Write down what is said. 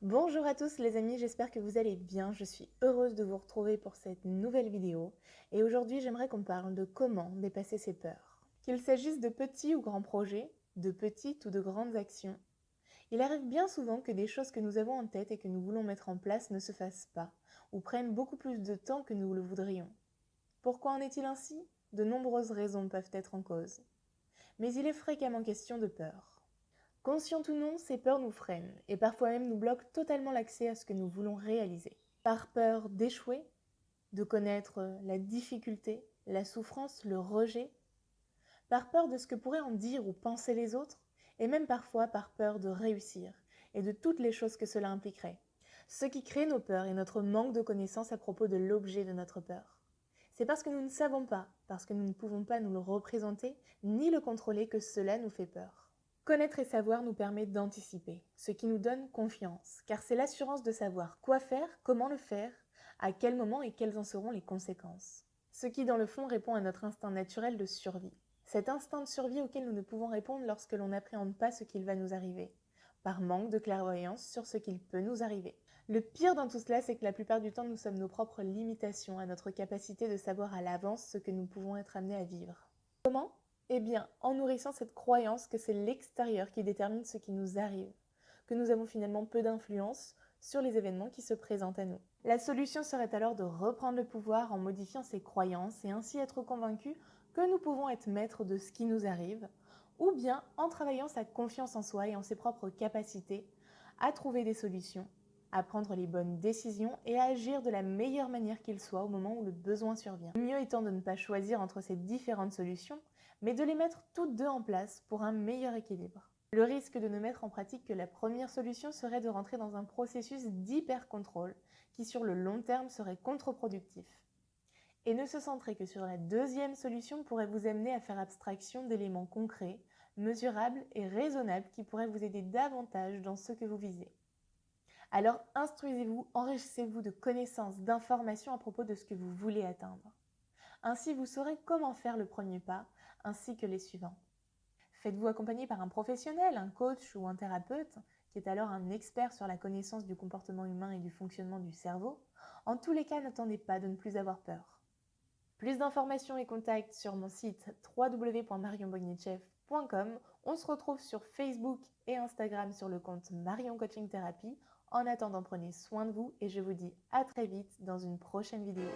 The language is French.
Bonjour à tous les amis, j'espère que vous allez bien. Je suis heureuse de vous retrouver pour cette nouvelle vidéo. Et aujourd'hui, j'aimerais qu'on parle de comment dépasser ses peurs. Qu'il s'agisse de petits ou grands projets, de petites ou de grandes actions, il arrive bien souvent que des choses que nous avons en tête et que nous voulons mettre en place ne se fassent pas, ou prennent beaucoup plus de temps que nous le voudrions. Pourquoi en est-il ainsi? De nombreuses raisons peuvent être en cause. Mais il est fréquemment question de peur. Conscientes ou non, ces peurs nous freinent et parfois même nous bloquent totalement l'accès à ce que nous voulons réaliser. Par peur d'échouer, de connaître la difficulté, la souffrance, le rejet, par peur de ce que pourraient en dire ou penser les autres, et même parfois par peur de réussir et de toutes les choses que cela impliquerait. Ce qui crée nos peurs est notre manque de connaissances à propos de l'objet de notre peur. C'est parce que nous ne savons pas, parce que nous ne pouvons pas nous le représenter, ni le contrôler que cela nous fait peur. Connaître et savoir nous permet d'anticiper, ce qui nous donne confiance, car c'est l'assurance de savoir quoi faire, comment le faire, à quel moment et quelles en seront les conséquences. Ce qui dans le fond répond à notre instinct naturel de survie. Cet instinct de survie auquel nous ne pouvons répondre lorsque l'on n'appréhende pas ce qu'il va nous arriver, par manque de clairvoyance sur ce qu'il peut nous arriver. Le pire dans tout cela, c'est que la plupart du temps, nous sommes nos propres limitations à notre capacité de savoir à l'avance ce que nous pouvons être amenés à vivre. Comment ? Eh bien, en nourrissant cette croyance que c'est l'extérieur qui détermine ce qui nous arrive, que nous avons finalement peu d'influence sur les événements qui se présentent à nous. La solution serait alors de reprendre le pouvoir en modifiant ces croyances et ainsi être convaincus que nous pouvons être maîtres de ce qui nous arrive, ou bien en travaillant sa confiance en soi et en ses propres capacités à trouver des solutions, à prendre les bonnes décisions et à agir de la meilleure manière qu'il soit au moment où le besoin survient. Le mieux étant de ne pas choisir entre ces différentes solutions, mais de les mettre toutes deux en place pour un meilleur équilibre. Le risque de ne mettre en pratique que la première solution serait de rentrer dans un processus d'hyper-contrôle qui sur le long terme serait contre-productif. Et ne se centrer que sur la deuxième solution pourrait vous amener à faire abstraction d'éléments concrets, mesurables et raisonnables qui pourraient vous aider davantage dans ce que vous visez. Alors instruisez-vous, enrichissez-vous de connaissances, d'informations à propos de ce que vous voulez atteindre. Ainsi, vous saurez comment faire le premier pas, ainsi que les suivants. Faites-vous accompagner par un professionnel, un coach ou un thérapeute, qui est alors un expert sur la connaissance du comportement humain et du fonctionnement du cerveau. En tous les cas, n'attendez pas de ne plus avoir peur. Plus d'informations et contacts sur mon site www.marionbognetchef.com. On se retrouve sur Facebook et Instagram sur le compte Marion Coaching Therapy. En attendant, prenez soin de vous et je vous dis à très vite dans une prochaine vidéo.